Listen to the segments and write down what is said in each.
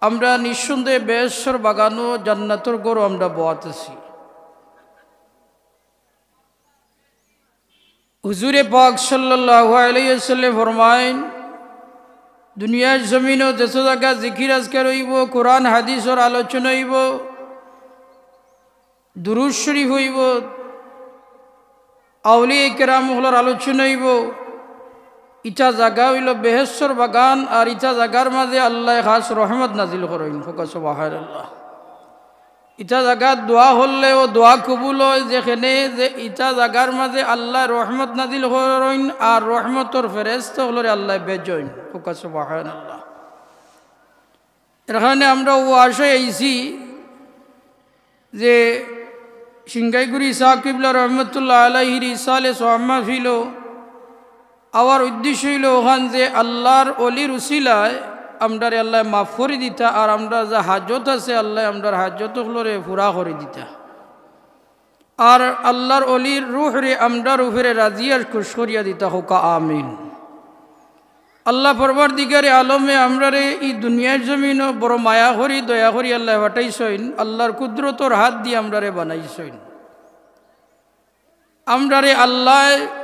আমরা নিঃসন্দেহে বেহেশতের বাগান ও জান্নাতের গরু আমরা বোয়াতেছি। হুজুরে পাক সাল্লাল্লাহু আলাইহি ওয়াসাল্লাম ফরমায়েন, দুনিয়ার জমিনও যত জায়গা জিকির আজকার হইব, কোরআন হাদিসের আলোচনা হইব, দুরূদ শরীফ হইব, আউলিয়া কেরামগুলোর আলোচনা হইব, ইটা জায়গা হইল বেহেশতের বাগান। আর ইটা জায়গার মাঝে আল্লাহ খাস রহমত নাজিল করেন। সুবহানাল্লাহ। ইটা জায়গা দোয়া হলে ও দোয়া কবুল হয়, যেখানে যে ইটা জায়গার মাঝে আল্লাহ রহমত নাজিল করেন আর রহমতর ফেরেশতা হলরে আল্লাহ বেজইন। সুবহানাল্লাহ। এখানে আমরা ও আশায় আইছি যে সিংগাইগুড়ি সাহেব কিবলা রহমতুল্লাহ আলাইহির ইসালে সোহাম্মা ফিল আমার উদ্দেশ্য হইল ওখান যে আল্লাহর অলির উসিলায় আমরারে আল্লাহ মাফ করে দিতা, আর আমরা যা হাজত আছে আল্লাহ আমরার হাজত হলরে পুরা করে দিতা, আর আল্লাহর অলির রুহ রে আমরার উপরে রাজিয়ার খুশ করিয়া দিতা। হোকা আমিন। আল্লাহ পরবর্তীকারে আলমে আমরারে এই দুনিয়ার জমিন বড় মায়া করি দয়া করি আল্লাহ হটাইছইন, আল্লাহর কুদরতর হাত দিয়ে আমরারে বানাইছইন। আমরারে আল্লাহ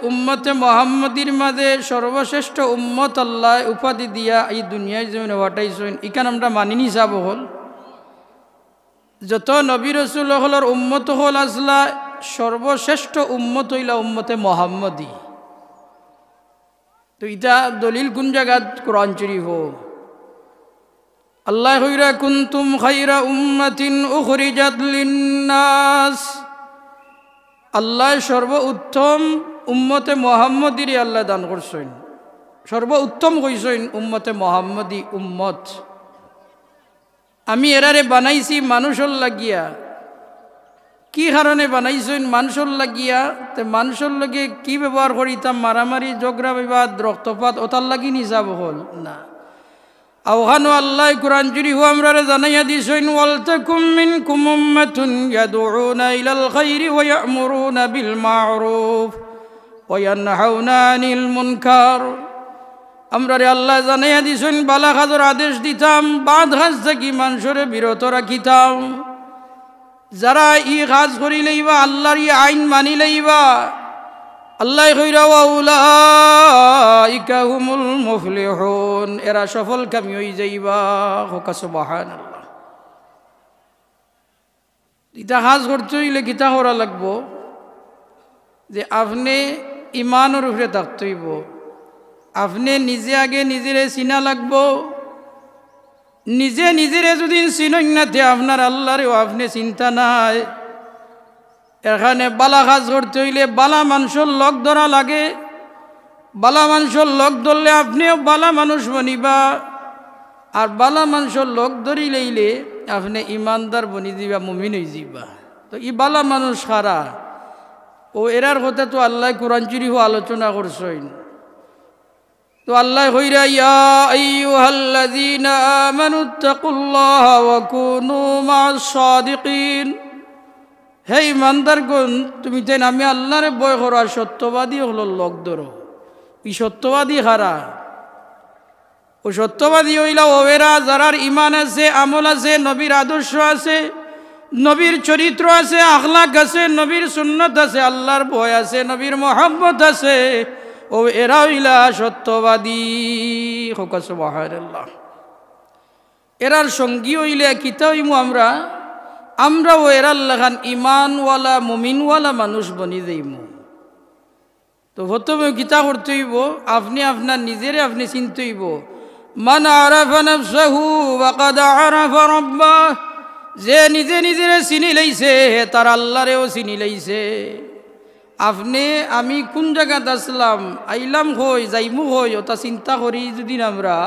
উম্মতে মুহাম্মদীর মাঝে সর্বশ্রেষ্ঠ উম্মত আল্লাহ উপাধি দিয়া এই দুনিয়ায় জমিনে হটাইছইন। ইখান আমরা মানিনি যাব হল যত নবী রসুল হলর উম্মত হল আসলা সর্বশ্রেষ্ঠ উম্মত হইলা উম্মতে মুহাম্মদী। তো ইটা দলিল কোন জায়গাত? কোরআন শরীফ। আল্লাহ কইরা কুনতুম খায়রা উম্মাতিন উখরিজাত লিন্নাস। আল্লাহ সর্ব উত্তম উম্মতে মুহাম্মদীরে আল্লাহ দান করছেন, সর্ব উত্তম কইছেন উম্মতে মুহাম্মদী উম্মত। আমি এরারে বানাইছি মানুষের লাগিয়া। কি কারণে বানাইছেন? মানুষের লাগিয়া। তে মানুষের লগে কি ব্যবহার করিতাম? মারামারি ঝগড়া বিবাদ রক্তপাত ওতার লাগি নিজাব হল না। আওহানো আল্লাহ কুরআন শরীফ আমরারে জানাইয়া দিছেন, ওয়ালতাকুম মিনকুম উম্মাতুন ইয়াদউনা ইলাল খায়রি ওয়া ইয়া'মুরুনা বিল মা'রুফ ওয়া ইয়ানহাউনা আনিল মুনকার। আমরারে আল্লাহ জানাইয়া দিছেন বালা কাজের আদেশ দিতাম, বাদ কাজ থেকে মানুষরে বিরত রাখিতাম। যারা ই কাজ করি লইবা আল্লাহর ই আইন মানি লইবা, আল্লাহ কইরা ওয়া উলাইকা হুমুল মুফলিহুন, এরা সফল কামি হই যাইবা। সুবহানাল্লাহ। এটা কাজ করতে হইলে কিতা করা লাগবো? যে আপনি ইমানের উপরে থাকতে হইব, আপনি নিজে আগে নিজেরে চিনা লাগবো। নিজে নিজেরে যদি চিনই না তে আপনার আল্লাহরেও আপনি চিন্তা নাই। এখানে বালা কাজ করতে হইলে বালা মানুষের লগ ধরা লাগে। বালা মানুষের লগ ধরলে আপনিও বালা মানুষ বনিবা, আর বালা মানুষের লগ ধরি লইলে আপনি ইমানদার বনি দিবা, মুমিন হয়ে যাবা। তো ই বালা মানুষ খারা ও এরার কথা তো আল্লাহ কোরআন শরীফ আলোচনা করছেন। তো আল্লাহ কইরা ইয়া আইয়ুহাল্লাযীনা আমানুত্তাকুল্লাহা ওয়া কুনু মা'আস সাদিকিন। হে ইমানদারগণ, তুমি তাই আমি আল্লাহরে ভয় করো আর সত্যবাদী হলো লগ ধরো। ই সত্যবাদী খারা? ও সত্যবাদী হইলা ওরা যারার ইমান আছে, আমল আছে, নবীর আদর্শ আছে, নবীর চরিত্র আছে, আখলাক আছে, নবীর সুন্নত আছে, আল্লাহর ভয় আছে, নবীর মহব্বত আছে। ও এরা হইলা সত্যবাদী। সুবহানাল্লাহ। এরার সঙ্গী হইলে কিতা হইমু আমরা? আমরাও এরার লাগান ইমানওয়ালা মুমিনওয়ালা মানুষ বনি যাইমু। তো প্রথমে কিতা করতে হইব? আপনি আপনার নিজেরে আপনি চিনতে হইব। মান আরাফা নাফসাহু ওয়াকাদ আরাফা রাব্বাহ। যে নিজে নিজেরে চিনি লইছে তার আল্লাহরেও চিনি লইছে। আপনি আমি কোন জায়গাত আসলাম, আইলাম হই, যাইমু হই, ওটা চিন্তা করি যদি আমরা,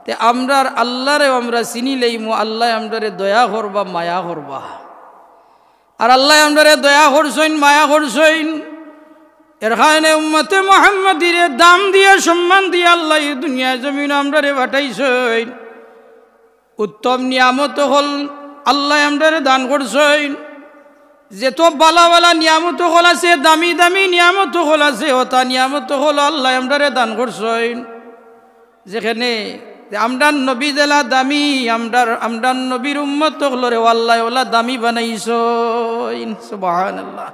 তে আমরার আল্লাহরেও আমরা চিনি লইমু। আল্লাহ আমরারে দয়া করবা, মায়া করবা। আর আল্লাহ আমরারে দয়া করছেন, মায়া করছেন। এর কারণে উম্মতে মুহাম্মদীরে দাম দিয়ে সম্মান দিয়ে আল্লাহ এই দুনিয়া জমিন আমরারে পাঠাইছেন। উত্তম নিয়ামত হল আল্লাহ আমরারে দান করছেন। যেত বালা বালা নিয়ামত হল আছে, দামি দামি নিয়ামত হল আছে, ওটা নিয়ামত হল আল্লাহ আমরারে দান করছেন। যেখানে যে আমরার নবী জেলা দামি, আমরার নবীর উম্মত হলরে আল্লাহ ওলা দামি বানাইছো। সুবহানাল্লাহ।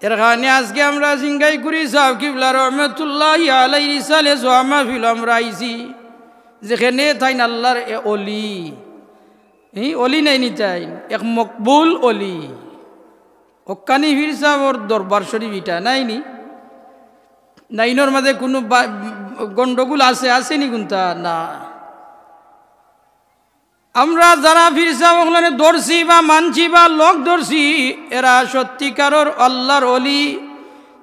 এর কারণে আজকে আমরা সিংগাই করি সাহেব কিবলা রহমতুল্লাহ আলাইহি সালে জমা ফিল আমরা আইছি যেখানে থাইন আল্লাহর অলি, এই অলি নাই নিতাই এক মকবুল অলি হক্কানি ফির সাহেবর দরবার শরীফ ইটা নাইনি, নাইনোর মাঝে কোনো গন্ডগোল আসেনি কোনটা না। আমরা যারা ফির সাহেব ধরছি বা মানছি বা লোক ধরছি, এরা সত্যিকারর আল্লাহর অলি,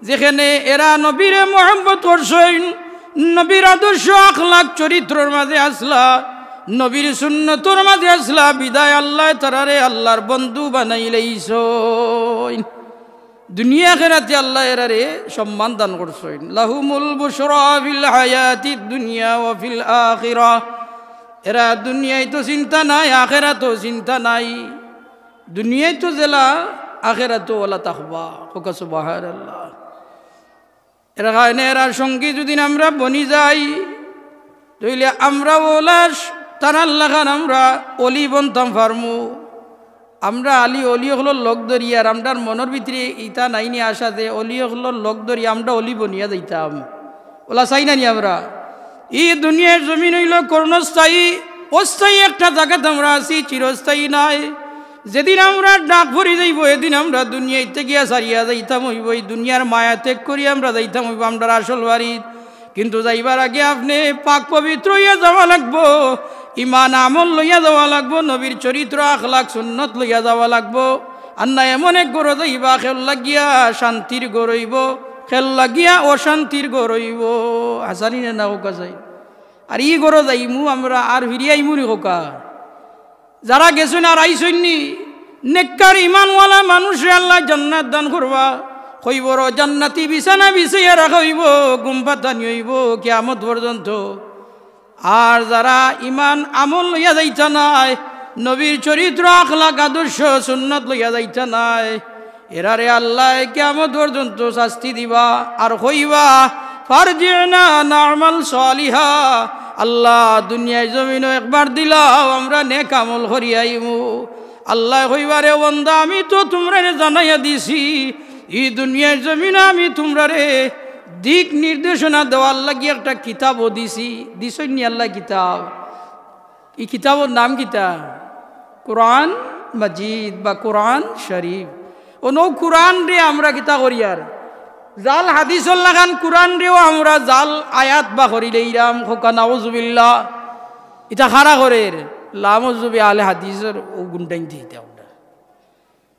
যেখানে এরা নবীরে মোহাম্মত করছেন, নবীর আদর্শ আখলাক চরিত্রের মাঝে আসলা, নবীর সুন্নতর মাঝে আসলা, বিদায় আল্লাহ তারারে আল্লাহর বন্ধু বানাইলেইছেন। দুনিয়া আখিরাতে আল্লাহ এরারে সম্মান দান করছেন। লাহুমুল বুশরা ফিল হায়াতিদ দুনিয়া ওয়া ফিল আখিরাহ। এরা দুনিয়ায় তো চিন্তা নাই, আখেরাতেও চিন্তা নাই। দুনিয়ায় তো জেলা, আখেরাতেও ওলা তাকবা। সুবহানাল্লাহ। এরা কারণে এরার সঙ্গী যদি আমরা বনি যাই, তাইলে আমরা ওলা তারার লাগান আমরা অলি বনতাম ফার্মু। আমরা আলী অলি হলো লোক ধরি, আর আমরার মনের ভিতরে ইটা নাইনি আসা যে অলি হলো লোক ধরি আমরা অলি বনিয়া যাইতাম। ওলা চাই না নি আমরা? এই দুনিয়ার জমিন হইল কর্ণস্থায়ী, অস্থায়ী একটা জায়গাতে আমরা আছি, চিরস্থায়ী নাই। যেদিন আমরা ডাক ভরি যাইব, এদিন আমরা দুনিয়াতে গিয়া সারিয়া যাইতাম হইব, এই দুনিয়ার মায়া ত্যাগ করি আমরা যাইতাম হইব আমরা আসল বাড়ির। কিন্তু যাইবার আগে আপনি পাক পবিত্র হইয়া যাওয়া লাগবো, ইমান আমল লইয়া যাওয়া লাগবো, নবীর চরিত্র আখলাক সুন্নত লইয়া যাওয়া লাগবো। আর না এমন এক গড় যাইবা খেল লাগিয়া শান্তির গড়ইব, খেল লাগিয়া অশান্তির গড়ইব। আসানি না হোকা যাই, আর ই গড় যাইমু আমরা আর ফিরিয়াইমু নি হোকা। যারা গেছেন আর আইসইনি, নেককার ইমানওয়ালা মানুষে আল্লাহ জান্নাত দান করবা। হইবর জান্নাতি বিছানা বিছাইয়া রাখা হইব, গুমপাতানি হইব কিয়ামত পর্যন্ত। আর যারা ইমান আমল লইয়া যাইতা নাই, নবীর চরিত্র আখলাক আদর্শ সুন্নত লইয়া যাইতা নাই, এরারে আল্লাহ কিয়ামত পর্যন্ত শাস্তি দিবা। আর হইবা ফারজিনা না'মাল সালিহা, আল্লাহ দুনিয়ায় জমিনও একবার দিলাও আমরা নেক আমল করিয়াইমু। আল্লাহ হইবারে বন্দা আমি তো তোমরা জানাইয়া দিছি, এই দুনিয়ার জমিনে আমি তোমরারে দিক নির্দেশনা দেওয়ার লাগি একটা কিতাবও দিছি। দিছনি আল্লাহ কিতাব। এই কিতাবের নাম কিতা? কোরআন মাজিদ বা কোরআন শরীফ। ও নৌ কোরআন রে আমরা কিতা করি, আর জাল হাদিসর লাগান কোরআন রেও আমরা জাল আয়াত বা করিলেইরাম খোকা নাউজুবিল্লাহ। এটা খারা করে লামজুবি আলে হাদিসের ও গুণটাই দিতে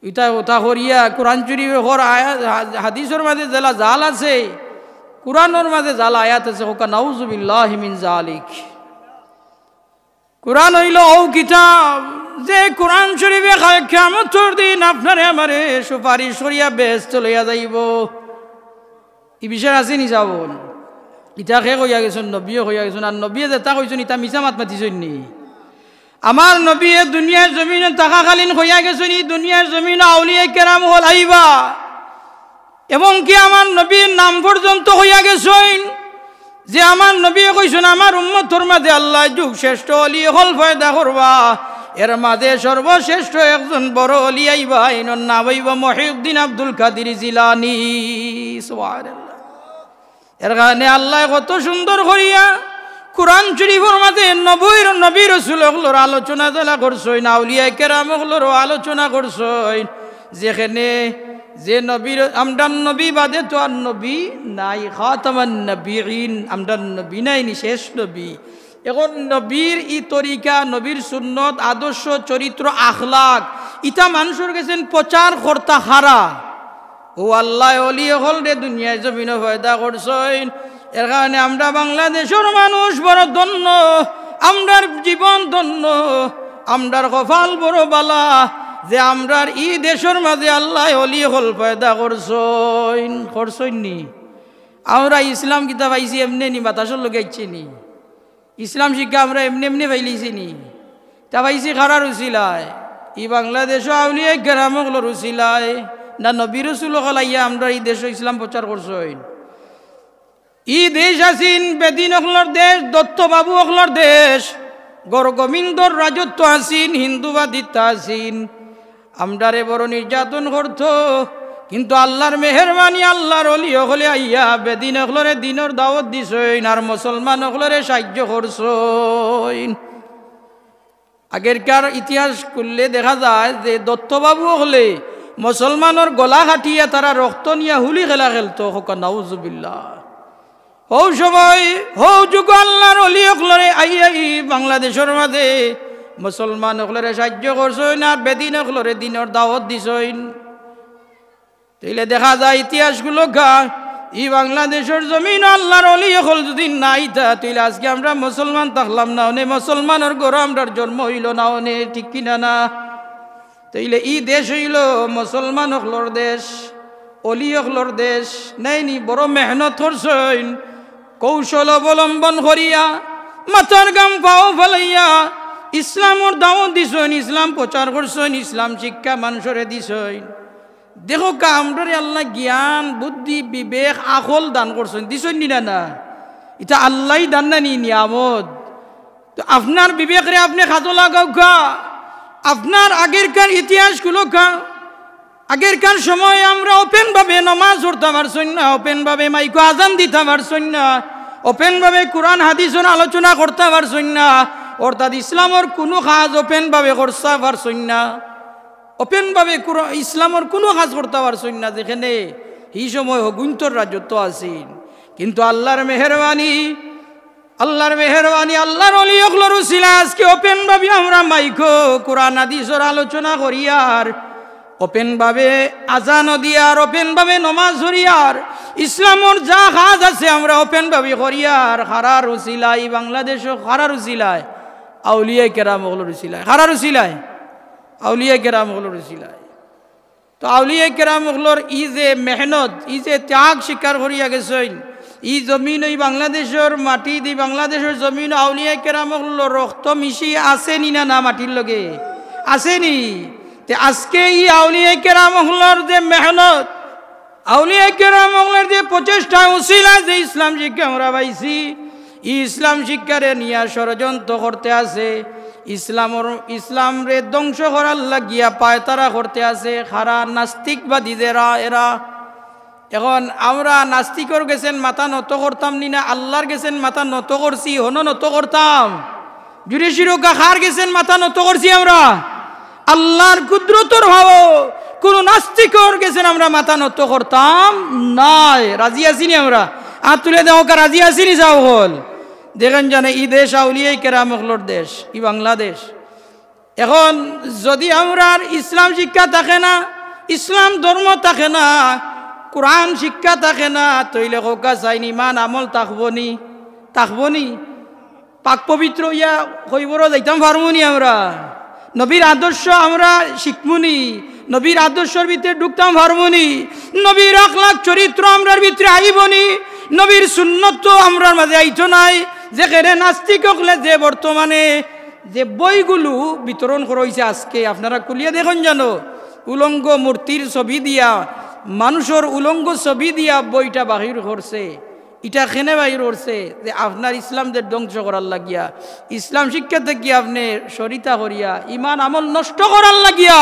ইটা ওটা করিয়া কোরআন শরীফের হর আয়াত হাদিসের মাঝে জেলা জাল আছে, কোরআনের মাঝে জাল আয়াত আছে। খোকা নাউজুবিল্লাহ মিন জালিক। কোরআন হইল ও কিতাব যে কোরআন শরীফে কিয়ামতের দিন আপনারে আমারে সুপারিশ করিয়া বেহেশত লইয়া যাইব। এই বিষয় আছে নি যাবন? ইটা খে কইয়া গেছেন, নবীও কইয়া গেছেন। আর নবীয়ে যেটা কইছেন ইটা মিছা মাত মাতিছেন নি? আমার নবীয়ে দুনিয়ার জমিনে থাকাকালীন হইয়া গেছেন, এই দুনিয়ার জমিনে আউলিয়া কেরাম হল আইবা, এবং কি আমার নবীর নাম পর্যন্ত হইয়া গেছেন যে আমার নবী কইছেন আমার উম্মতর মাঝে আল্লাহ যুগ শ্রেষ্ঠ অলি হল পয়দা করবা। এর মাঝে সর্বশ্রেষ্ঠ একজন বড় অলি আইবা, এনার নাম হইবা মহিউদ্দিন আব্দুল কাদের জিলানী। সুবহানাল্লাহ। এর কারণে আল্লাহ কত সুন্দর করিয়া কোরআন শরীফের মাঝে নবী রাসূল হলোর আলোচনা জেলা করছেন, আউলিয়া কেরাম হলোর আলোচনা করছেন, যেখানে যে নবীর আমদান নবী বাদে তো আর নবী নাই, খাতামান নবীন, আমদান নবী নাই, শেষ নবী। এখন নবীর ই তরিকা, নবীর সুন্নত আদর্শ চরিত্র আখলাক ইটা মানুষের গেছেন প্রচার কর্তা হারা। ও আল্লাহ অলি হল রে দুনিয়ায় জমিন পয়দা করছেন। এর কারণে আমরা বাংলাদেশের মানুষ বড় ধন্য, আমরার জীবন ধন্য, আমরার কপাল বড় বালা যে আমরার ই দেশের মাঝে আল্লাহ অলি হল পয়দা করছেন নি। আমরা ইসলাম কিতাব পাইছি এমনি নি, বাতাসর লোক আইছি নি। ইসলাম শিক্ষা আমরা এমনি এমনি পাইলিছি নি, তা পাইছি খারার উচিলায় ই বাংলাদেশও আউলিয়া গ্রামগুলো রুচিলায় না নবী রাসূল হলাইয়া আমরা এই দেশে ইসলাম প্রচার করছেন। ই দেশ আসিন বেদিন অখলর দেশ, দত্তবাবু অখলর দেশ, গরগোবিন্দর রাজত্ব আসিন, হিন্দুবাদিতা আসিন, আমরারে বড় নির্যাতন করত। কিন্তু আল্লাহর মেহরবানি, আল্লাহর অলি হলে আইয়া বেদিন অখলরে দিনের দাওয়াত দিছইন, আর মুসলমান অখলরে সাহায্য করছইন। আগেরকার ইতিহাস করলে দেখা যায় যে দত্তবাবু হলে মুসলমানের গলা কাটিয়া তারা রক্ত নিয়ে হুলি খেলা খেলতো। নাউজুবিল্লাহ। হৌ সময় হৌ যুগ আল্লাহর অলি অখলরে আইয়া বাংলাদেশের মাঝে মুসলমান অখলরে সাহায্য করছইন, আর বেদিন অখলরে দিনের দাওয়াত দিছইন। তাইলে দেখা যায় ইতিহাসগুলো ই বাংলাদেশের জমিন আল্লাহর অলি হল যদি নাই তা তাইলে আজকে আমরা মুসলমান থাকলাম না, অনে মুসলমানের গড় আমরার জন্ম হইল না, অনে ঠিক কিনা না? তাইলে ই দেশ হইল মুসলমান হকলর দেশ, অলি হকলর দেশ। নাইনি বড় মেহনত করছেন, কৌশল অবলম্বন করিয়া মাথার গাম পাও ফেলাইয়া ইসলামর দাওয়াত দিছেন, ইসলাম প্রচার করছেন, ইসলাম শিক্ষা মানুষরে দিছেন। দেখো আমরারে আল্লাহ জ্ঞান বুদ্ধি বিবেক আকল দান করছেন, দিছেন না? না, এটা আল্লাহ দান না নি নিয়ামত। তো আপনার বিবেকরে আপনি খাতো লাগাও আপনার আগেরকার ইতিহাসগুলো আগেরকার সময় আমরা ওপেন ভাবে নামাজ পড়তে পারছেন না, ওপেন ভাবে মাইকো আজান দিতে পারছেন না, ওপেন ভাবে কোরআন হাদিসের আলোচনা করতে পারছেন না, অর্থাৎ ইসলামের কোনো কাজ ওপেন ভাবে করতে পারছেন না, ওপেন ভাবে ইসলামের কোনো কাজ করতে পারছেন না, যেখানে এই সময় হগুন্তর রাজত্ব আছেন। কিন্তু আল্লাহর মেহরবানি, আল্লাহর মেহরবানি, আল্লাহর অলি অখলর উসিলা আজকে ওপেন ভাবে আমরা মাইকো কোরআন হাদিসের আলোচনা করি, আর ওপেন ভাবে আজান দিয়ার, ওপেন ভাবে নমাজ ধরিয়ার, ইসলামের যা কাজ আছে আমরা ওপেন ভাবে করিয়ার। হারার উসিলাই বাংলাদেশ, হারার উসিলায় আউলিয়া কেরাম ওগুলোর উসিলায়, হারার উসিলায় আউলিয়া কেরাম ওগুলোর উসিলায়। তো আউলিয়া কেরাম ওগুলোর ই যে মেহনত, ই যে ত্যাগ স্বীকার করিয়া গেছেন, ই জমিন ওই বাংলাদেশের মাটি দি বাংলাদেশের জমিন আউলিয়া কেরাম ওগুলোর রক্ত মিশি আসেনি না? না, মাটির লগে আসেনি? তে আজকে ই আউলিয়া কেরাম ওগুলোর যে মেহনত, আউলিয়া কেরাম ওগুলোর যে প্রচেষ্টা উসিলা যে ইসলাম শিক্ষা আমরা পাইছি, ই ইসলাম শিক্ষারে নিয়ে ষড়যন্ত্র করতে আছে, ইসলাম রে ধ্বংস করার লাগিয়া পায়তারা করতে আছে খারা নাস্তিকবাদী যারা এরা। এখন আমরা নাস্তিকর গেছেন মাথা নত করতাম নি না? আল্লাহর গেছেন মাথা নত করছি, হন নত করতাম? জুড়ে শিরোকা খার গেছেন মাথা নত করছি আমরা? আল্লাহর কুদরতর ভাব কোন নাস্তিকর গেছেন আমরা মাথা নত করতাম নাই? রাজি আসিনি আমরা? আর তুলে দেওয়া রাজি আসিনি? যাও হল দেখেন জানে ই দেশ আউলিয়া কেরাম ওগুলোর দেশ, ই বাংলাদেশ। এখন যদি আমরা ইসলাম শিক্ষা থাকে না, ইসলাম ধর্ম থাকে না, কোরআন শিক্ষা থাকে না, তৈলে কোকা চাইনি মান আমল থাকবনি? থাকবনি? পাক পবিত্র ইয়া কইবর যাইতাম পারবনি আমরা? নবীর আদর্শ আমরা শিখবনি? নবীর আদর্শের ভিতরে ঢুকতাম পারবনি? নবীর আখলাক চরিত্র আমরার ভিতরে আইবনি? নবীর সুন্নত তো আমরার মাঝে আইতো নাই। যেখানে নাস্তিক হলে যে বর্তমানে যে বইগুলো বিতরণ করা হয়েছে আজকে আপনারা কুলিয়া দেখুন জানো, উলঙ্গ মূর্তির ছবি দিয়া, মানুষের উলঙ্গ ছবি দিয়া বইটা বাহির করছে। এটা খেনে বাহির করছে যে আপনার ইসলামদের ধ্বংস করার লাগিয়া, ইসলাম শিক্ষা থেকে আপনি সরিতা করিয়া ইমান আমল নষ্ট করার লাগিয়া।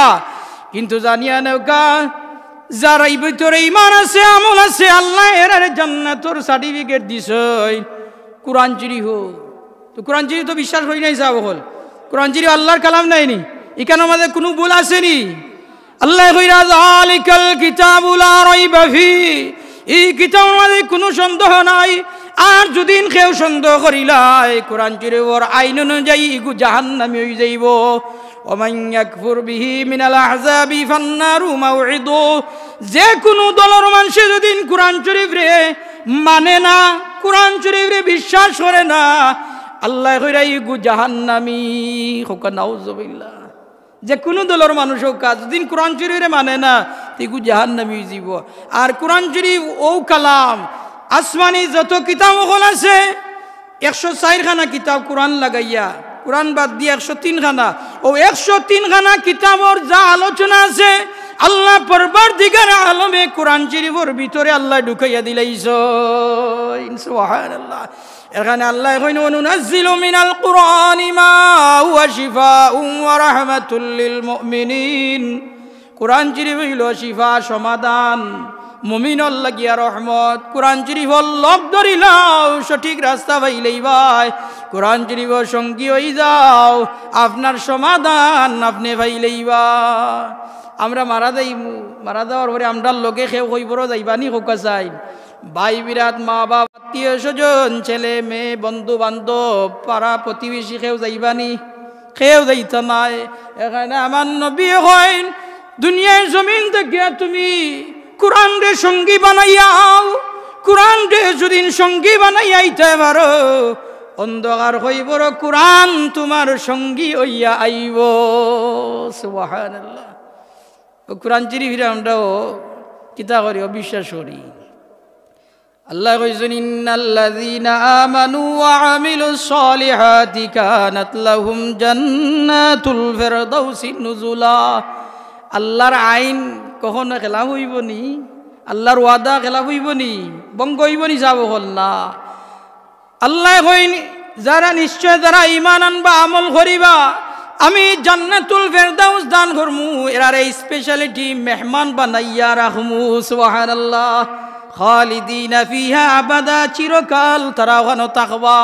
কিন্তু জানিয়া নৌকা যারা এই ভিতরে ইমান আছে আমল আছে, আল্লাহ এরারে জান্নাতের সার্টিফিকেট দিছে। কোরআন চিরি হোক তো কোরআন চিরি তো বিশ্বাস করি নাই যাব হল, কোরআন চিরি আল্লাহর কালাম নাইনি, এখানে আমাদের কোনো ভুল আসেনি। আল্লাহ কইরা যালিকাল কিতাবু লা রাইবা ফি, এই কিতাবের মধ্যে কোনো সন্দেহ নাই। আর যদি কেউ সন্দেহ করিলাই কোরআন চিরি ওর আইন অনুযায়ী ইগু জাহান্নামী হয়ে যাইব। ওমান ইয়াকফুর বিহি মিনাল আহজাবি ফান্নারু মাউইদু, যে কোনো দলের মানুষ যদি কোরআন শরীফ রে মানে না, কোরআন শরীফ রে বিশ্বাস করে না, আল্লাহ কইরা ইগু জাহান্নামী। হোক নাউজুবিল্লাহ। যে কোনো দলের মানুষ হোক যদি কোরআন শরীফে মানে না, ইগু জাহান্নামী জীব। আর কোরআন শরীফ ও কালাম, আসমানি যত কিতাব ওগুল আছে 104 খানা কিতাব কোরআন লাগাইয়া, কোরআন বাদ দিয়ে 103 খানা, ও 103 খানা কিতাবর যা আলোচনা আছে আল্লাহ পরবর্তীকার আলমে কোরআন শরীফের ভিতরে আল্লাহ ঢুকাইয়া দিলাইছ। সুবহানাল্লাহ। এখানে আল্লাহ কইন নুনাজ্জিলু মিনাল কুরআনি মা হুয়া শিফাউন ওয়া রাহমাতুল লিল মুমিনিন। কুরআন শরীফ হইল শিফা, সমাধান, মুমিনর লাগিয়া রহমত। কুরআন শরীফ লগ ধরিলাও সঠিক রাস্তা পাইলেই ভাই, কুরআন শরীফ সঙ্গী হই যাও, আপনার সমাধান আপনি পাইলেই বা। আমরা মারা যাইমু, মারা যাওয়ার পরে আমরা লোকে খেয়ে হইবর যাইবানি হোকা চাই, ভাই বিরাট, মা বাপ, আত্মীয় স্বজন, ছেলে মেয়ে, বন্ধু বান্ধব, পাড়া প্রতিবেশী খেয়েও যাইবানি, খেয়েও যাইত নাই। এখানে আমার নবী হয় দুনিয়ার জমিন থেকে তুমি কুরআন রে সঙ্গী বানাইয়াও, কুরআন রে যদি সঙ্গী বানাইয়াইতে পারো, অন্ধকার হইবর কুরআন তোমার সঙ্গী হইয়া আইব। সুবহানাল্লাহ। ও কুরআন শরীফ আমরাও কিতা করি, অবিশ্বাস করি। আল্লাহ কইছেন ইন্নাল্লাযীনা আমানু ওয়া আমিলুস সলিহাতি কানাত লাহুম জান্নাতুল ফিরদাউসি নুজুলা। আল্লাহর আইন কখনো খেলাফ হইব নি? আল্লাহর ওয়াদা খেলাফ হইব নি? বঙ্গ হইব নি? যাব হল না। আল্লাহ কইন যারা নিশ্চয় যারা ঈমান আনবা, আমল করিবা, আমি জান্নাতুল ফিরদাউস দান করমু, এরারে স্পেশালিটি মেহমান বানাইয়া রাখমু। সুবহানাল্লাহ। খালিদিনা ফিহা আবাদা, চিরকাল তারা ওখানে থাকবা।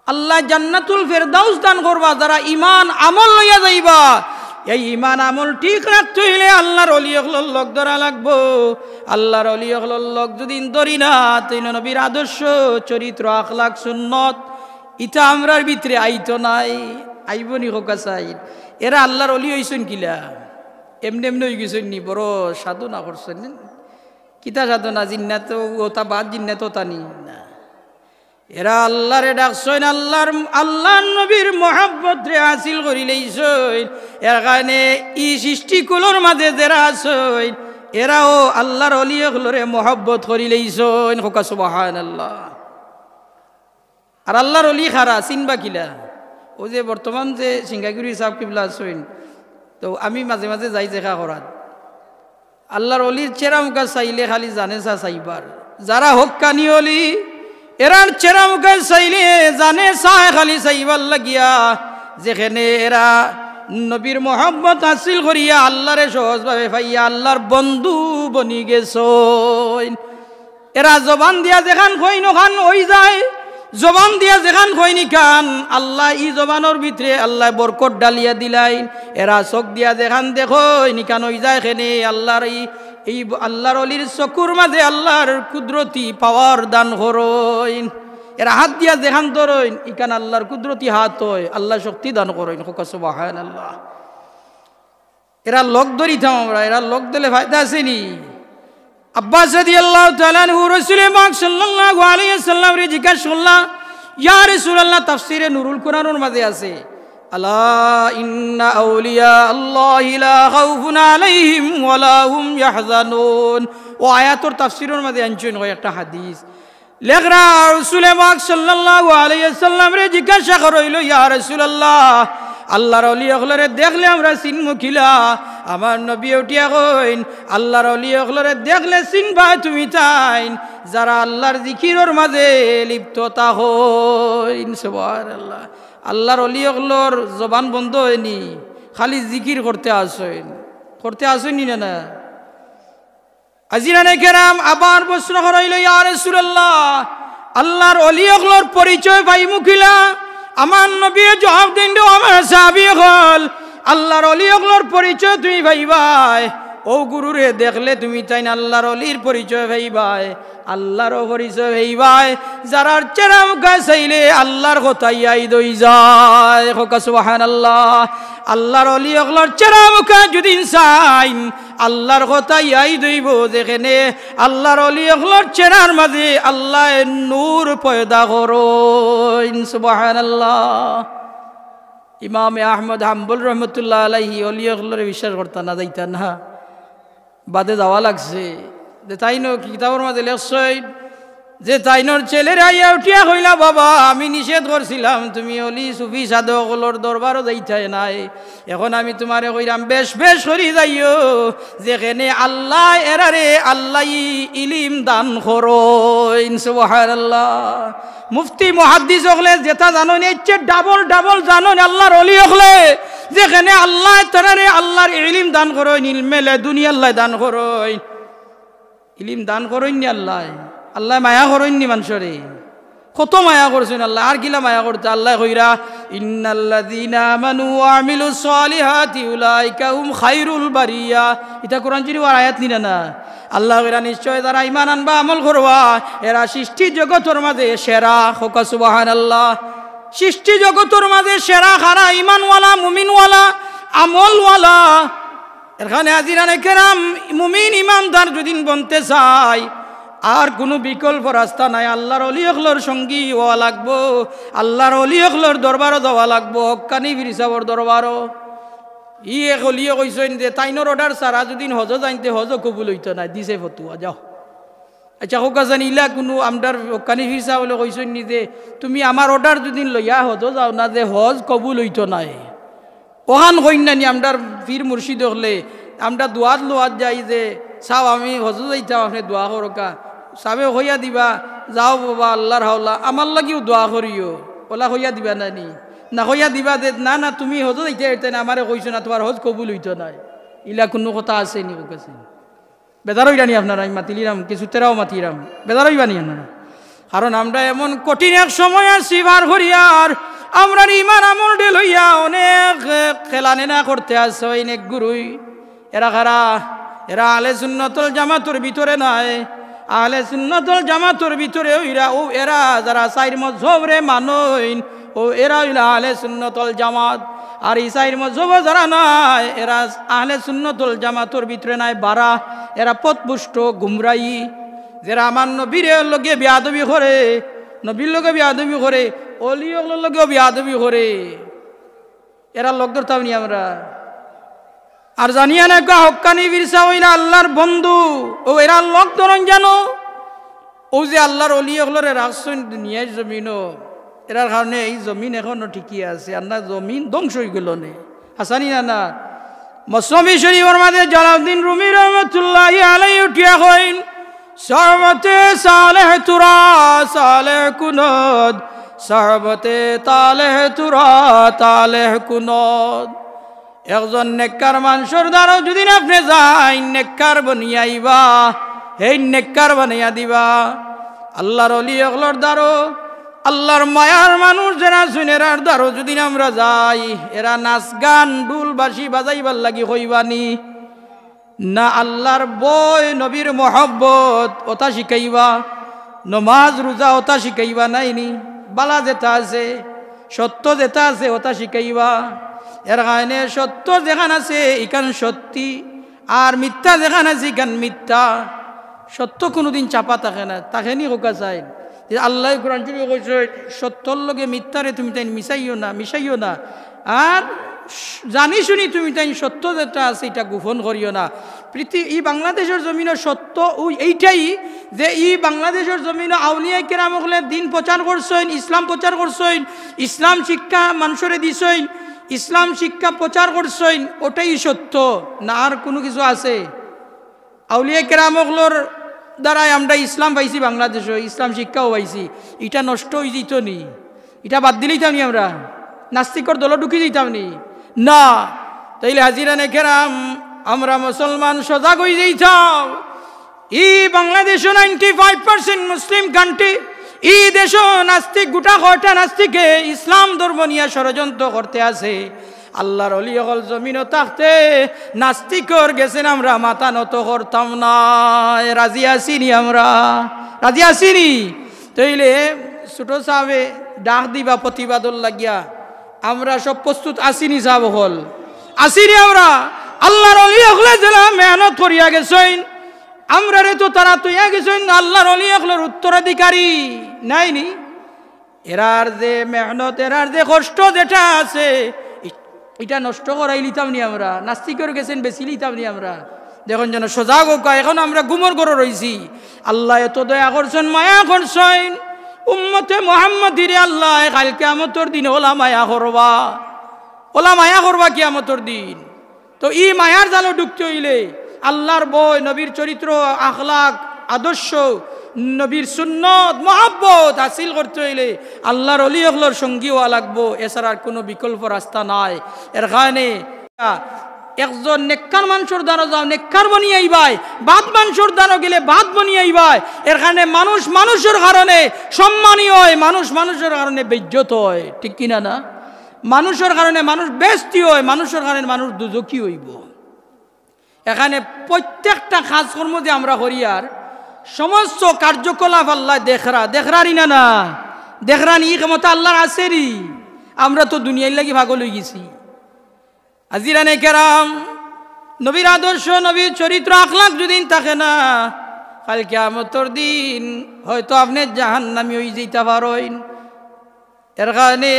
আল্লাহ জান্নাতুল ফিরদাউস দান করবা যারা ঈমান আমল লইয়া যাইবা। এই ঈমান আমল ঠিক রাখতে হইলে আল্লাহর ওলি হলর লগ ধরা লাগবো। আল্লাহর ওলি হলর লগ যদি ধরি না, তাই নবীর আদর্শ, চরিত্র, আখলাক, সুন্নত ইটা আমরার ভিতরে আইতো নাই, আইবনি হোকা চাই। এরা আল্লাহর ওলি হইছেন কিলা? এমনি এমনি হয়ে গেছেন নি? বড় সাধনা করছেন কিতা সাধনা? জিন্নাত ওটা বাদ, জিন্নাত ওটা নি না। এরা আল্লাহরে ডাকছেন, আল্লাহর নবীর মহব্বত রে হাসিল করিলেইছেন। এর কারণে ই সৃষ্টিকুলোর মাঝে যারা আছেন এরাও আল্লাহর অলিয়গুলোরে মহব্বত করিলেইছেন। হোকা সুবহানাল্লাহ। আর আল্লাহর অলি খারা চিনবা কিলা? ও যে বর্তমান যে সিঙ্গাগুড়ি সাহেব কিবলা আছেন, তো আমি মাঝে মাঝে যাই দেখা করাত, আল্লাহর অলির চেরা মুখা চাইলে খালি জানে চা চাইবার। যারা হক্কানি অলি এরার চেরা মুখা চাইলে জানে চায় খালি চাইবার লাগিয়া, যেখানে এরা নবীর মহব্বত হাসিল করিয়া আল্লাহরে সহজভাবে পাইয়া আল্লাহর বন্ধু বনি গেছেন। এরা জবান দিয়া যেখান কইন খান ওই যায়, জবান দিয়া যেখান কইনি খান আল্লাহ ই জবানোর ভিতরে আল্লাহ বরকত ডালিয়া দিলাইন। এরা চোখ দিয়া যেখান দেখো নিকান ওই যায়, খেনে আল্লাহর এই আল্লাহর অলির চকুর মাঝে আল্লাহর কুদরতি পাওয়ার দান করইন। এরা হাত দিয়া যেখান ধরইন ইকান আল্লাহর কুদরতি হাত হয়, আল্লাহ শক্তি দান করইন। সুবহানাল্লাহ। এরা লোক ধরিতাম আমরা, এরা লোক দিলে ফায়দা আসেনি। আব্বাস রাদিয়াল্লাহু তাআলা আনহু রাসূল পাক সাল্লাল্লাহু আলাইহি ওয়াসাল্লাম রে জিজ্ঞাসা করলা, ইয়া রাসূলুল্লাহ, তাফসীরে নুরুল কুরআনের মাঝে আছে, আলা ইন্না আউলিয়া আল্লাহি লা খাউফুন আলাইহিম ওয়া লা হুম ইয়াহজানুন। ও আয়াতের তাফসীরের মাঝে আনছেন হয় একটা হাদিস। লেখরা রাসূল পাক সাল্লাল্লাহু আলাইহি ওয়াসাল্লাম রে জিজ্ঞাসা করইল, ইয়া রাসূলুল্লাহ, আল্লাহর ওলি হলরে দেখলে আমরা চিনমু কিলা? আমার নবী উঠিয়া কইন, আল্লাহর ওলি হলরে দেখলে চিনবা তুমি তাইন যারা আল্লাহর জিকিরের মাঝে লিপ্ততা হইন। সুবহানাল্লাহ। আল্লাহর ওলি হলর জবান বন্ধ হয়নি, খালি জিকির করতে আসেনি না? আজিরানে কেরাম আবার প্রশ্ন করাইল, ইয়া রাসূলুল্লাহ, আল্লাহর ওলি হলর পরিচয় পাইমু কিলা? আমার নবী জবাব দিন, আমার সাহাবী হল, আল্লাহর ওলি হলর পরিচয় তুমি ভাইবাই, ও গুরুরে দেখলে তুমি তাই না আল্লাহর ওলির পরিচয় ভাইবাই, আল্লাহর পরিচয় ভাইবাই যারার চেরা মুখা চাইলে আল্লাহর কথাই আই দই যায়। সুবহানাল্লাহ। আল্লাহর ওলি হলর চেরা মুখা যদি চাইন আল্লাহর কথাই আই দইব, যেখানে আল্লাহর ওলি হলর চেরার মাঝে আল্লাহ নূর পয়দা করইন। সুবহানাল্লাহ। ইমামে আহমদ হাম্বল রহমতুল্লাহ আলাইহি ওলি হলরে বিশ্বাস করতেন না, যাইতেন না, বাদে যাওয়া লাগছে। তাই নো কিতাবের মাঝে লেখছেন যে তাইনোর ছেলেরা আইয়া উঠিয়া কইলা বাবা আমি নিষেধ করছিলাম তুমি অলি সুফি সাধকগুলোর দরবারও যাইতাই নাই, এখন আমি তোমারে কইরাম বেশ বেশ করি যাইও, যেখানে আল্লাহ এরারে আল্লাহ ইলিম দান করইন। সুবহানাল্লাহ। মুফতি মুহাদ্দিস হলে যেটা জানোন এর চেয়ে ডাবল ডাবল জানোন আল্লাহর অলি হলে, যেখানে আল্লাহ তারারে আল্লাহর ইলিম দান করইন, ইলমে লাদুনি আল্লাহ দান করইন, ইলিম দান করইন নি আল্লাহ। আল্লাহ মায়া করেননি মানুষরে, কত মায়া করছেন আল্লাহ, আর কিলা মায়া করতে আল্লাহ কইরা ইন্নাল্লাযীনা আমানু ওয়া আমিলুস সালিহাতি উলাইকা হুম খায়রুল বারিয়া। এটা কোরআন শরীফের আয়াত নিনা না। আল্লাহ কইরা নিশ্চয় যারা ঈমান আনবা আমল করবা এরা সৃষ্টি জগতের মাঝে সেরা। হোকা সুবহানাল্লাহ। সৃষ্টি জগতের মাঝে সেরা খারা ঈমানওয়ালা মুমিনওয়ালা আমলওয়ালা। এখানে হাজিরানে কেরাম মুমিন ইমানদার যদি বনতে চায় আর কোনো বিকল্প রাস্তা নাই, আল্লাহর অলি হকলর সঙ্গী হওয়া লাগবো, আল্লাহর অলি হকলর দরবারও যাওয়া লাগবো, হক্কানি পীর সাহেবের দরবারও। ই এক অলিয়ে কইছেন যে তাইনোর অর্ডার সারা যদি হজ জানতে হজ কবুল হইতো না, দিছে ফতুয়া যাও। আচ্ছা হোকা জানি ইলা কোনো আমদার হক্কানি পীর সাহেব বলে কইছেন নি যে তুমি আমার অর্ডার যদি লইয়া হজ যাও না যে হজ কবুল হইতো নাই। ওহান কইন না নি আমদার পীর মুর্শিদ হলে আমরা দোয়াত লোয়াত যাই যে সাও আমি হজ যাইতাম আপনি দোয়া করকা, সাবে হইয়া দিবা যাও বাবা আল্লাহর হাওলা আমার লাগিও দোয়া করিও, ওলা হইয়া দিবা নানি না হইয়া দিবা যে না না তুমি হজ যাইতে না আমারে কইছো না তোমার হজ কবুল হইতো নাই। ইলা কোনো কথা আছে নি কাছে? বেদার হইরানি আপনারা আমি মাতিলিরাম কিছু তেরাও মাতিরাম, বেদার হইবানি আপনারা। কারণ আমরা এমন কঠিন এক সময় আছি বার করিয়ার আমরা ইমান আমল ডে লইয়া অনেক খেলানেনা করতে আসছে অনেক গুরুই। এরা কারা? এরা আহলে সুন্নাতুল জামাতের ভিতরে নাই। আহলে সুন্নাতুল জামাতের ভিতরে ওইরা ও এরা যারা চাইর মযহব রে মানইন ও এরা হইলা আহলে সুন্নাতুল জামাত। আর এই চাইর মযহব যারা নাই এরা আহলে সুন্নাতুল জামাতের ভিতরে নাই, বারা এরা পথভ্রষ্ট গুমরাই। যারা আমার নবীর লগে বিয়াদবি করে, নবীর লগে বিয়াদবি করে, অলিয়গুলোর লগেও বিয়াদবি করে, এরা লোক ধরতাম নি আমরা। আর জানিয়া না হক্কানি বিরসা হইলা আল্লাহর বন্ধু, ও এরা লোক ধরন জানো ও যে আল্লাহর অলিয়গুলোর রাখছেন দুনিয়ার জমিনও, এরার কারণে এই জমিন এখনো ঠিকই আছে, আর না জমিন ধ্বংস হয়ে গেল নে। হাসানি না না মসনবী শরীফের মাঝে জালাউদ্দিন রুমি রহমাতুল্লাহি আলাইহি উঠিয়া কইন সহবতে সালেহ তুরা সালেহ কুনদ, সহবতে তালেহ তুরা তালেহ কুনদ। একজন নেককার মানুষের দ্বারা যদি আপনি যাই নেককার বনিয়াইবা, এই নেককার বানাইয়া দিবা। আল্লাহর অলি এগুলোর দ্বারো আল্লাহর মায়ার মানুষ যারা শুনেরার দ্বারো যদি আমরা যাই, এরা নাচ গান ডুল বাসি বাজাইবার লাগি হইবানি না, আল্লাহর বই নবীর মহব্বত ওটা শিখাইবা, নমাজ রোজা ওটা শিখাইবা নাইনি, বালা যেটা আছে সত্য যেটা আছে ওটা শিখাইবা। এর কারণে সত্য যেখান আছে এখান সত্যি, আর মিথ্যা যেখান আছে এখান মিথ্যা। সত্য কোনোদিন চাপা থাকে না, তাকে নি হোকা চাই। আল্লাহ কোরআন শরীফে কইছে সত্যর লগে মিথ্যারে তুমি তাই মিশাইও না, আর জানি শুনি তুমি তাই সত্য যেটা আছে এটা গোপন করিও না। ই বাংলাদেশের জমিনের সত্য ওই এইটাই যে বাংলাদেশের জমিনে আউলিয়া কেরাম হলে দিন প্রচার করছেন, ইসলাম প্রচার করছেন, ইসলাম শিক্ষা মানুষরে দিছেন, ইসলাম শিক্ষা প্রচার করছেন, ওটাই সত্য না আর কোনো কিছু আছে? আউলিয়া কেরামগুলোর দ্বারাই আমরা ইসলাম পাইছি, বাংলাদেশে ইসলাম শিক্ষাও পাইছি, এটা নষ্ট হয়ে যেত নি? এটা বাদ দিলেইতাম নি আমরা? নাস্তিকর দল ঢুকি দিতাম নি? না। তাইলে হাজিরানে কেরাম আমরা মুসলমান সজাগ হয়ে যাইতাম। বাংলাদেশে 95% মুসলিম কান্ট্রি, দেশ নাস্তিক গোটা কয়টা নাস্তিকে ইসলাম ধর্ম নিয়ে ষড়যন্ত্র করতে আছে। আল্লাহর অলি হল জমিনও থাকতে নাস্তিকর গেছেন আমরা মাথা নত করতাম না। রাজি আসিনি আমরা? রাজি আসিনি? তাইলে ছোট সাহেবে ডাক দিবা প্রতিবাদর লাগিয়া আমরা সব প্রস্তুত আসিনি? সাহেব হল আসিনি আমরা? আল্লাহর অলি হলে যারা মেহনত করিয়া গেছেন আমরা রে তো তারা তুইয়া গেছেন আল্লাহর অলি হলের উত্তরাধিকারী নাইনি? এরার যে মেহনত এরার যে কষ্ট যেটা আছে এটা নষ্ট করাই লিতাম নি আমরা? নাস্তিকর গেছেন বেশি লিতাম নি আমরা? দেখুন যেন সজাগ হোক। এখন আমরা গুমর করে রইছি। আল্লাহ এত দয়া করছেন, মায়া করছেন উম্মতে মুহাম্মাদিরে। আল্লাহ কাল কিয়ামতের দিন ওলা মায়া করবা, ওলা মায়া করবা কিয়ামতের দিন। তো ই মায়ার জালে ঢুকতে হইলে আল্লাহর বই, নবীর চরিত্র, আখলাক, আদর্শ, নবীর সুন্নত, মহাব্বত হাসিল করতে হইলে আল্লাহর অলি হলোর সঙ্গী হওয়া লাগবো। এছাড়া আর কোনো বিকল্প রাস্তা নাই। এর কারণে একজন নেককার মানুষের দ্বারা যাও, নেককার বনিয়ে আইবাই। বাদ মানুষের দ্বারা গেলে বাদ বনিয়ে আইবাই। এর কারণে মানুষ মানুষের কারণে সম্মানী হয়, মানুষ মানুষের কারণে বেজ্জত হয়। ঠিক কিনা না? মানুষের কারণে মানুষ বেস্তি হয়, মানুষের কারণে মানুষ দুজকি হইব। এখানে প্রত্যেকটা কাজকর্ম যে আমরা হরিয়ার সমস্ত কার্যকলাপ আল্লাহ দেখরারি না না দেখরানি ই ক্ষমতা আল্লাহর আসেরি। আমরা তো দুনিয়ার লাগি ভাগল হয়ে গেছি। আজিরানে কেরাম, নবীর আদর্শ, নবীর চরিত্র, আখলাক যদি থাকে না, কাল কিয়ামতের দিন হয়তো আপনি জাহান্নামী হয়ে যেতে পারেন। এর কারণে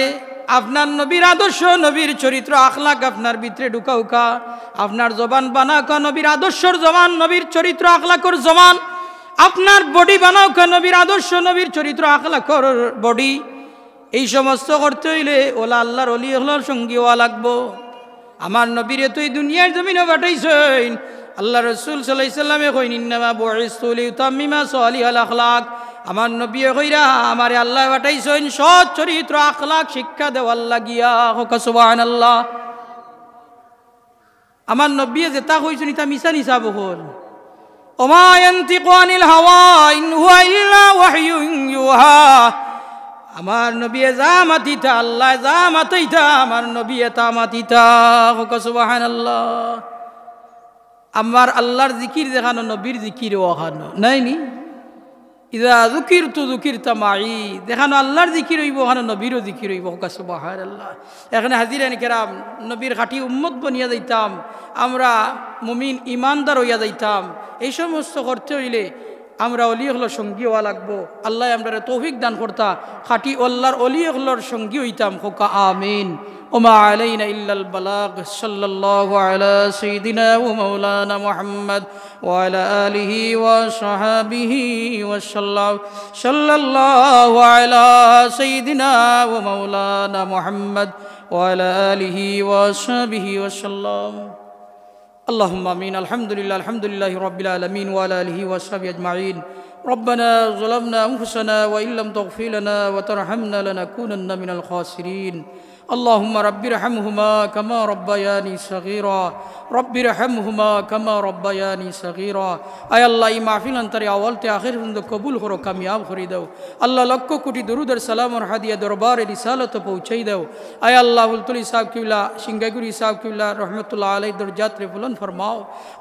আপনার নবীর আদর্শ, নবীর চরিত্র, আখলাক আপনার ভিতরে ঢুকা উকা, আপনার জবান বানাকা নবীর আদর্শর জবান, নবীর চরিত্র আখলাকর জবান, আপনার বডি বানাওকা নবীর আদর্শ, নবীর চরিত্র, আখলাকর বডি। এই সমস্ত করতে হইলে ওলা আল্লাহর অলি হলার সঙ্গী হওয়া লাগবো। আমার নবীরে তো এই দুনিয়ার জমিনে পাঠাইছেন। আল্লাহ রসুল সাল্লাল্লাহু আলাইহি ওয়াসাল্লামে কইন, ইন্নামা বুইসতু লিউতাম্মিমা সালিহাল আখলাক। আমার নবী কইরা আমারে আল্লাহ পাঠাইছেন সৎ চরিত্র, আখলাক শিক্ষা দেওয়ার লাগিয়া। হোক সুবহানাল্লাহ। আমার নবী যেটা কইছেন এটা মিছা নিসা বহল। ওমা ইয়ানতিকু আনিল হাওয়া ইন হুয়া ইল্লা ওয়াহয়ুন ইউহা। আমার নবী যা মাতিতা, আল্লাহ যা মাতাইতা, আমার নবী তা মাতিতা। হোক সুবহানাল্লাহ। আমার আল্লাহর জিকির দেখানো, নবীর জিকির ওখানো নাই নি। ইদা যুকিরতু যুকিরতা মাই, দেখানো আল্লাহর জিকির হইব, ওখানে নবীরও জিকির হইব। হোক সুবহানাল্লাহ। এখানে হাজিরান কেরাম, নবীর খাঁটি উম্মত বনিয়া যাইতাম, আমরা মুমিন ইমানদার হইয়া যাইতাম। এই সমস্ত করতে হইলে আমরা অলি হলোর সঙ্গী হওয়া লাগবো। আল্লাহ আমরা তৌফিক দান করতা, খাঁটি আল্লাহর অলি হলোর সঙ্গী হইতাম। হোক আমিন। ওমা আলাইনা ইল্লাল বালাগ। সাল্লাল্লাহু আলা সাইয়্যিদিনা ওয়া মাওলানা মুহাম্মদ ওয়া আলা আলিহি ওয়া সাহবিহি ওয়া সাল্লাম। সাল্লাল্লাহু আলা সাইয়্যিদিনা ওয়া মাওলানা মুহাম্মদ ওয়া আলা আলিহি ওয়া সাহবিহি ওয়া সাল্লাম। اللهم آمين. الحمد لله رب العالمين وعلى آله وصحبه أجمعين. ربنا ظلمنا أنفسنا وإن لم تغفر لنا وترحمنا لنكونن من الخاسرين. اللهم رب ارحمهما كما ربياني صغيرا. رب ارحمهما كما ربياني صغيرا. আয় আল্লাহ, এই মাহফিল অন্তরে আওয়ালতে আখির পর্যন্ত কবুল করো, কামিয়াব করে দাও। আল্লাহ লক্ষ কোটি দরুদের সালাম আর হাদিয়া দরবারে রিসালত পৌঁছাই দাও। আয় আল্লাহ, উলতুলি সাহেব কিবলা, সিংগাইগুড়ি সাহেব কিবলা রহমতুল্লাহ আলাইহি দরজাতে বুলন্দ ফরমাও।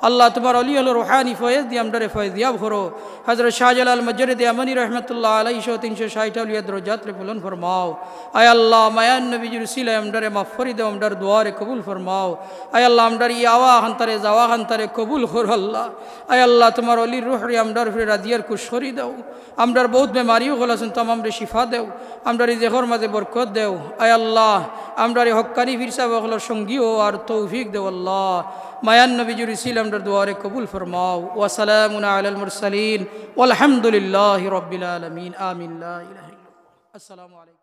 আল্লাহ তোমার অলি হলো রুহানি ফয়েজ দিয়ে আমরারে ফয়েজিয়াব করো। হযরত শাহজালাল মজরিদ আমনি রহমতুল্লাহ আলাইহি 360 আউলিয়া দরজাতে বুলন্দ ফরমাও। আয় আল্লাহ, মায়ান নবীজির উসিলায় আমরারে মাফ করে দাও, আমরার দুয়ারে কবুল ফরমাও। আয় আল্লাহ, আমরার ইয়াওয়া হান্তারে যাওয়া হান্তারে কবুল করো। আল্লাহ, আয় আল্লাহ, তোমার অলির রুহরে আমরার ফিরে রাজিয়ার খুশ করি দাও। আমরার বহুত বেমারিও হল আছেন, তাম আমরা শিফা দেও। আমরার এই দেহর মাঝে বরকত দেও। আয় আল্লাহ, আমরার এই হক্কানি ফির সাহেব হলোর সঙ্গীও আর তৌফিক দেও। আল্লাহ, মায়ান নবীজির উসিলা আমরার দুয়ারে কবুল ফরমাও। ওয়া সালামুন আলাল মুরসালিন ওয়ালহামদুলিল্লাহি রাব্বিল আলামিন। আমিন। লা ইলাহা ইল্লাল্লাহ। আসসালামু আলাইকুম।